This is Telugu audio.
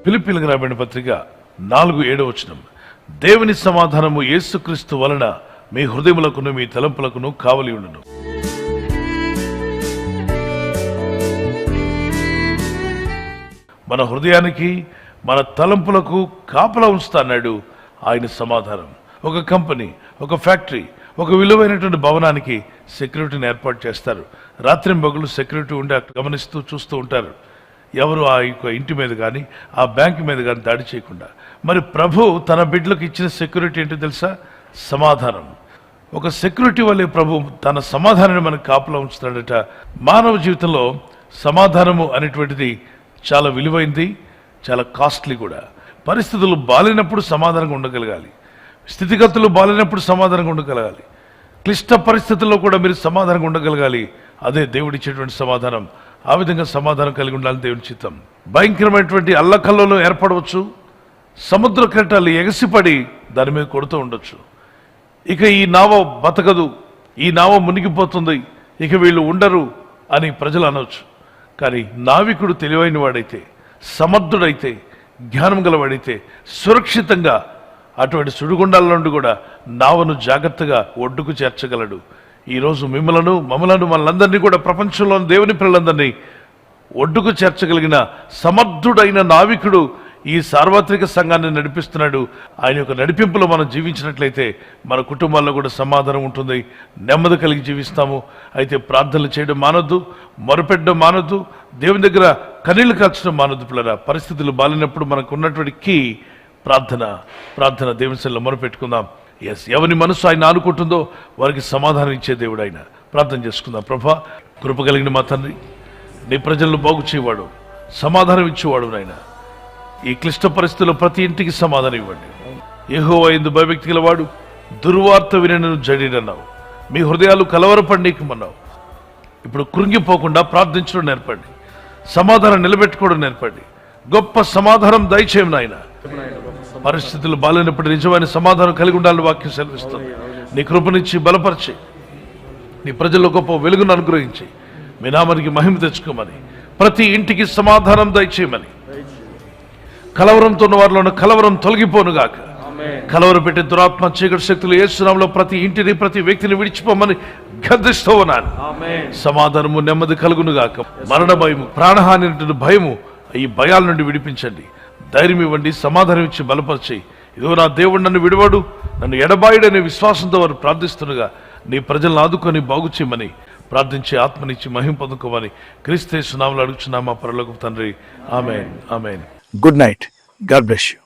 ఫిలిప్పీలకు రాబడిన పత్రిక 4:7 దేవుని సమాధానము యేసుక్రీస్తు వలన మీ హృదయములకును మీ తలంపులకును కావలి ఉండును. మన హృదయానికి మన తలంపులకు కాపలా ఉంచుతాడు ఆయన సమాధానం. ఒక కంపెనీ, ఒక ఫ్యాక్టరీ, ఒక విలువైనటువంటి భవనానికి సెక్యూరిటీని ఏర్పాటు చేస్తారు. రాత్రింబగళ్ళు సెక్యూరిటీ ఉండి గమనిస్తూ చూస్తూ ఉంటారు, ఎవరు ఆ ఇంటి మీద కానీ ఆ బ్యాంకు మీద కానీ దాడి చేయకుండా. మరి ప్రభు తన బిడ్డలకు ఇచ్చిన సెక్యూరిటీ ఏంటో తెలుసా? సమాధానం. ఒక సెక్యూరిటీ వల్లే ప్రభు తన సమాధానాన్ని మనకు కాపలా ఉంచుతాడట. మానవ జీవితంలో సమాధానము అనేటువంటిది చాలా విలువైంది, చాలా కాస్ట్లీ కూడా. పరిస్థితులు బాలేనప్పుడు సమాధానంగా ఉండగలగాలి, స్థితిగతులు బాలేనప్పుడు సమాధానంగా ఉండగలగాలి, క్లిష్ట పరిస్థితుల్లో కూడా మీరు సమాధానంగా ఉండగలగాలి. అదే దేవుడిచ్చేటువంటి సమాధానం. ఆ విధంగా సమాధానం కలిగి ఉండాలని దేవుని చిత్తం. భయంకరమైనటువంటి అల్లకల్లోలు ఏర్పడవచ్చు, సముద్ర కెరటాలు ఎగసిపడి దాని మీద కొడుతూ ఉండొచ్చు. ఇక ఈ నావ బతకదు, ఈ నావ మునిగిపోతుంది, ఇక వీళ్ళు ఉండరు అని ప్రజలు అనవచ్చు. కానీ నావికుడు తెలివైన వాడైతే, సమర్థుడైతే, జ్ఞానం గలవాడైతే సురక్షితంగా అటువంటి సుడిగుండాల నుండి కూడా నావను జాగ్రత్తగా ఒడ్డుకు చేర్చగలడు. ఈరోజు మమ్మలను మనందరినీ కూడా, ప్రపంచంలోని దేవుని పిల్లలందరినీ ఒడ్డుకు చేర్చగలిగిన సమర్థుడైన నావికుడు ఈ సార్వత్రిక సంఘాన్ని నడిపిస్తున్నాడు. ఆయన యొక్క నడిపింపులో మనం జీవించినట్లయితే మన కుటుంబాల్లో కూడా సమాధానం ఉంటుంది, నెమ్మది కలిగి జీవిస్తాము. అయితే ప్రార్థనలు చేయడం మానొద్దు, మొరపెట్టడం మానొద్దు, దేవుని దగ్గర కన్నీళ్లు కార్చడం మానొద్దు. పిల్లరా, పరిస్థితులు బాలినప్పుడు మనకు ఉన్నటువంటి కీ ప్రార్థన. దేవుని సన్నిధిలో మొరపెట్టుకుందాం. ఎవరి మనసు ఆయన ఆనుకుంటుందో వారికి సమాధానం ఇచ్చే దేవుడు ఆయన. ప్రార్థన చేసుకుందాం. ప్రభా, కృప కలిగిన మా తండ్రి, నీ ప్రజలను బాగు చేయవాడు, సమాధానం ఇచ్చేవాడు నాయన. ఈ క్లిష్ట పరిస్థితుల్లో ప్రతి ఇంటికి సమాధానం ఇవ్వండి. యెహోవా యందు భయభక్తి గలవాడు దుర్వార్త వినను జడినన్నావు. మీ హృదయాలు కలవరపడనీయమన్నావు. ఇప్పుడు కృంగిపోకుండా ప్రార్థించడం నేర్పండి, సమాధానం నిలబెట్టుకోవడం నేర్పండి. గొప్ప సమాధానం దయచేయం నాయన. పరిస్థితులు బాలేనప్పుడు నిజమైన సమాధానం కలిగి ఉండాలని వాక్యం సెలవిస్తుంది. నీ కృపనిచ్చి బలపరిచి, నీ ప్రజల్లో గొప్ప వెలుగును అనుగ్రహించి, మీ నామానికి మహిమ తెచ్చుకోమని, ప్రతి ఇంటికి సమాధానం దయచేయమని, కలవరంతో ఉన్న వారిలో కలవరం తొలగిపోనుగాక. కలవరపెట్టే దురాత్మ చీకటి శక్తులు యేసు నామములో ప్రతి ఇంటిని, ప్రతి వ్యక్తిని విడిచిపోమని గద్దిస్తూ ఉన్నాను. సమాధానము, నెమ్మది కలుగునుగాక. మరణ భయము, ప్రాణహాని భయము, ఈ భయాల నుండి విడిపించండి. ధైర్యం ఇవ్వండి, సమాధానం ఇచ్చి బలపరిచి, ఇదిగో నా దేవుడు నన్ను విడవాడు, నన్ను ఎడబాయుడనే విశ్వాసంతో వారు ప్రార్థిస్తుండగా నీ ప్రజలను ఆదుకొని బాగు చేయమని ప్రార్థించి ఆత్మనిచ్చి మహిమ పొందుకోమని క్రీస్తు యేసు నామములో అడుగుచున్నాము మా పరలోకపు తండ్రి. ఆమేన్, ఆమేన్. Good night. God bless you.